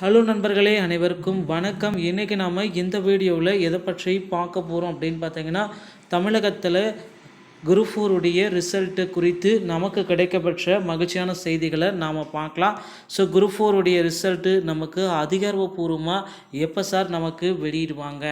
Hello நண்பர்களே, அனைவருக்கும் வணக்கம். இன்றைக்கி நாம் இந்த வீடியோவில் எதை பற்றி பார்க்க போகிறோம் அப்படின்னு பார்த்தீங்கன்னா, தமிழகத்தில் குரூப் 4 ரிசல்ட்டு குறித்து நமக்கு கிடைக்கப்பெற்ற மகிழ்ச்சியான செய்திகளை நாம் பார்க்கலாம். ஸோ குரூப் 4 ரிசல்ட்டு நமக்கு அதிகாரப்பூர்வமாக எப்போ சார் நமக்கு வெளியிடுவாங்க?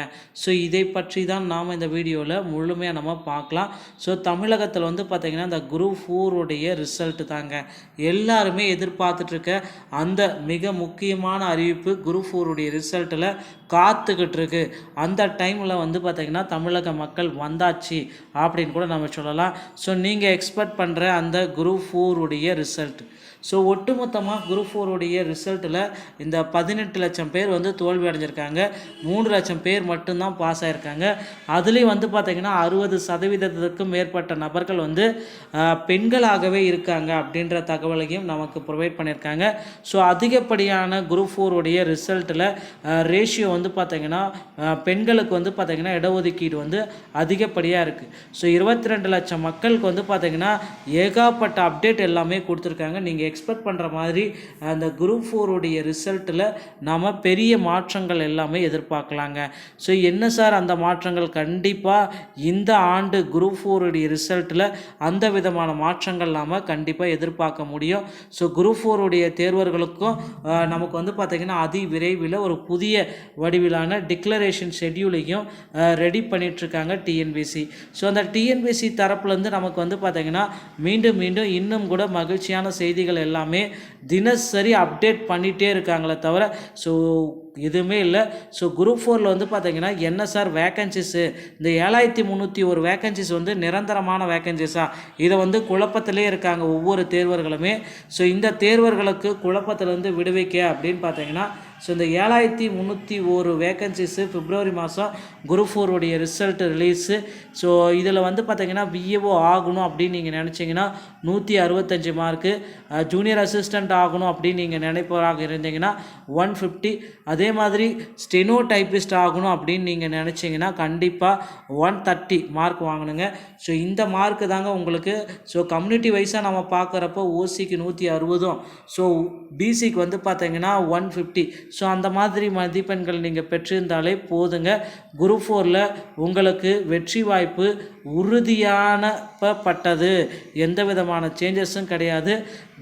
ஸோ இதை பற்றி தான் நாம் இந்த வீடியோவில் முழுமையாக நம்ம பார்க்கலாம். ஸோ தமிழகத்தில் பார்த்திங்கன்னா இந்த குரூப் 4 ரிசல்ட்டு தாங்க எல்லாருமே எதிர்பார்த்துட்ருக்க அந்த மிக முக்கியமான அறிவிப்பு. குரூப் 4 ரிசல்ட்டில் காத்துக்கிட்டு இருக்கு. அந்த டைமில் பார்த்திங்கன்னா தமிழக மக்கள் வந்தாச்சு அப்படின்னு கூட நம்ம சொல்லலாம். ஸோ நீங்கள் எக்ஸ்பெக்ட் பண்ணுற அந்த குரூப் 4 ரிசல்ட், ஸோ ஒட்டுமொத்தமாக குரூப் 4 ரிசல்ட்டில் இந்த 18 லட்சம் பேர் தோல்வி அடைஞ்சிருக்காங்க. 3 லட்சம் பேர் மட்டும்தான் பாஸ் ஆகிருக்காங்க. அதுலேயும் பார்த்திங்கன்னா 60% மேற்பட்ட நபர்கள் பெண்களாகவே இருக்காங்க அப்படின்ற தகவலையும் நமக்கு ப்ரொவைட் பண்ணியிருக்காங்க. ஸோ அதிகப்படியான குரூப் 4 ரிசல்ட்டில் ரேஷியோ பார்த்திங்கன்னா பெண்களுக்கு பார்த்திங்கன்னா இடஒதுக்கீடு அதிகப்படியாக இருக்குது. ஸோ 22 லட்சம் மக்களுக்கு பார்த்திங்கன்னா ஏகாப்பட்ட அப்டேட் எல்லாமே கொடுத்துருக்காங்க. நீங்கள் எக்ஸ்பெக்ட் பண்ணுற மாதிரி அந்த குரூப் 4 ரிசல்ட்டில் நாம் பெரிய மாற்றங்கள் எல்லாமே எதிர்பார்க்கலாங்க. ஸோ என்ன சார் அந்த மாற்றங்கள்? கண்டிப்பாக இந்த ஆண்டு குரூப் 4 ரிசல்ட்டில் அந்த விதமான மாற்றங்கள் நாம் கண்டிப்பாக எதிர்பார்க்க முடியும். ஸோ குரூப் 4 தேர்வர்களுக்கும் நமக்கு பார்த்திங்கன்னா அதி விரைவில் ஒரு புதிய வடிவிலான டிக்ளரேஷன் ஷெட்யூலையும் ரெடி பண்ணிகிட்ருக்காங்க டிஎன்பிசி. ஸோ அந்த டிஎன்பிசி தரப்புலேருந்து நமக்கு பார்த்திங்கன்னா மீண்டும் இன்னும் கூட மகிழ்ச்சியான செய்திகள் எல்லாமே தினசரி அப்டேட் பண்ணிகிட்டே இருக்காங்களே தவிர ஸோ எதுவுமே இல்லை. ஸோ குரூப் 4 பார்த்திங்கன்னா என்ன சார் வேக்கன்சிஸு, இந்த 7301 வேக்கன்சிஸ் நிரந்தரமான வேக்கன்சிஸா? இதை குழப்பத்திலே இருக்காங்க ஒவ்வொரு தேர்வர்களுமே. ஸோ இந்த தேர்வர்களுக்கு குழப்பத்திலேருந்து விடுவிக்க அப்படின்னு பார்த்தீங்கன்னா ஸோ இந்த 7301 வேக்கன்சிஸு பிப்ரவரி மாதம் குரூப் 4 ரிசல்ட் ரிலீஸு. ஸோ இதில் பார்த்திங்கன்னா விஏஓ ஆகணும் அப்படின்னு நீங்கள் நினச்சிங்கன்னா 165 மார்க்கு, ஜூனியர் அசிஸ்டண்ட் ஆகணும் அப்படின்னு நீங்கள் நினைப்பவராக இருந்தீங்கன்னா 150, அதே மாதிரி ஸ்டெனோ டைப்பிஸ்ட் ஆகணும் அப்படின்னு நீங்கள் நினச்சிங்கன்னா கண்டிப்பாக 130 மார்க் வாங்கணுங்க. ஸோ இந்த மார்க்கு தாங்க உங்களுக்கு. ஸோ கம்யூனிட்டி வைஸாக நம்ம பார்க்குறப்போ ஓசிக்கு 160, ஸோ பிசிக்கு பார்த்தீங்கன்னா 150. ஸோ அந்த மாதிரி மதிப்பெண்கள் நீங்கள் பெற்றிருந்தாலே போதுங்க. குரூப் 4 உங்களுக்கு வெற்றி வாய்ப்பு உறுதியானப்பட்டது. எந்த விதமான சேஞ்சஸும் கிடையாது.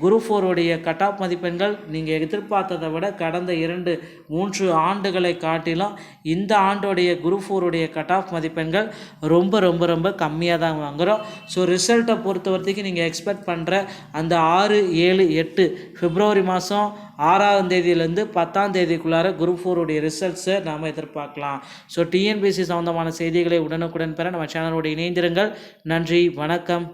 குரூப் 4 கட் ஆஃப் மதிப்பெண்கள் நீங்கள் எதிர்பார்த்ததை விட கடந்த 2-3 ஆண்டுகளை காட்டிலும் இந்த ஆண்டோடைய குரூப் 4 கட் ஆஃப் மதிப்பெண்கள் ரொம்ப ரொம்ப ரொம்ப கம்மியாக தான் வாங்குகிறோம். ஸோ ரிசல்ட்டை பொறுத்த வரைக்கும் நீங்கள் எக்ஸ்பெக்ட் பண்ணுற அந்த 6, 7, 8 பிப்ரவரி மாதம் 6ஆம் தேதியிலேருந்து 10ஆம் தேதிக்குள்ளார குரூப் 4 ரிசல்ட்ஸை நாம் எதிர்பார்க்கலாம். ஸோ டிஎன்பிசி சம்மந்தமான செய்திகளை உடனுக்குடன் பெற நம்ம சேனலோடு இணைந்திருங்கள். நன்றி, வணக்கம்.